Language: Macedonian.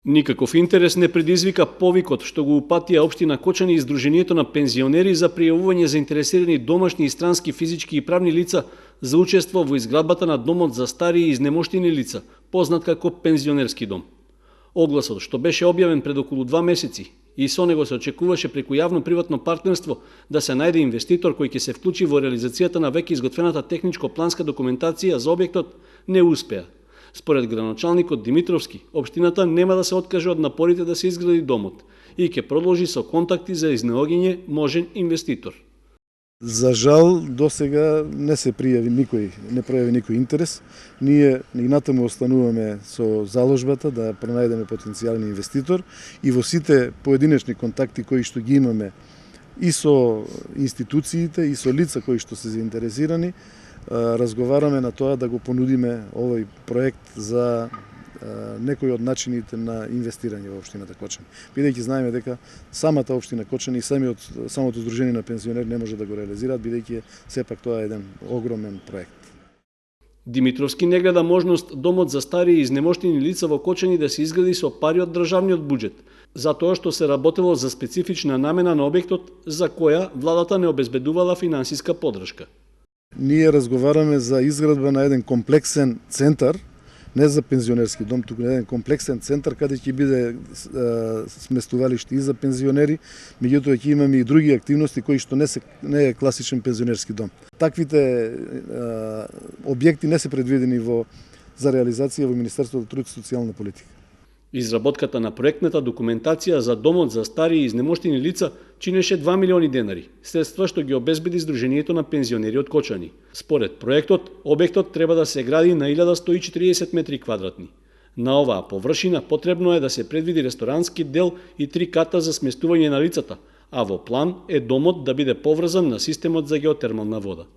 Никаков интерес не предизвика повикот што го упатија општина Кочани и Сдруженијето на пензионери за пријавување заинтересирани домашни и странски физички и правни лица за учество во изградбата на домот за стари и изнемоштени лица, познат како пензионерски дом. Огласот, што беше објавен пред околу 2 месеци и со него се очекуваше преку јавно-приватно партнерство да се најде инвеститор кој ќе се вклучи во реализацијата на веќе изготвената техничко-планска документација за објектот, не успеа. Според градоначалникот Димитровски, општината нема да се откаже од напорите да се изгради домот и ќе продолжи со контакти за изнаоѓање можен инвеститор. За жал, досега не се пријави никој, не пројави никој интерес. Ние и натаму остануваме со заложбата да пронајдеме потенцијален инвеститор и во сите поединечни контакти кои што ги имаме и со институциите и со лица кои што се заинтересирани, разговараме на тоа да го понудиме овој проект за некои од начините на инвестирање во општината Кочани. Бидејќи знаеме дека самата општина Кочани и самото Сдружение на пензионери не може да го реализираат, бидејќи сепак тоа е еден огромен проект. Димитровски не гледа можност домот за стари и изнемоштени лица во Кочани да се изгради со пари од државниот буџет, затоа што се работело за специфична намена на објектот за која владата не обезбедувала финансиска поддршка. Ние разговараме за изградба на еден комплексен центар, не за пензионерски дом, туку еден комплексен центар каде ќе биде сместувалиште и за пензионери, меѓутоа ќе имаме и други активности кои што не е класичен пензионерски дом. Таквите објекти не се предвидени за реализација во Министерството за труд и социјална политика. Изработката на проектната документација за домот за стари и изнемоштени лица чинеше 2 милиони денари, средства што ги обезбеди Сдруженијето на пензионери од Кочани. Според проектот, објектот треба да се гради на 1140 метри квадратни. На оваа површина потребно е да се предвиди ресторански дел и 3 ката за сместување на лицата, а во план е домот да биде поврзан на системот за геотермална вода.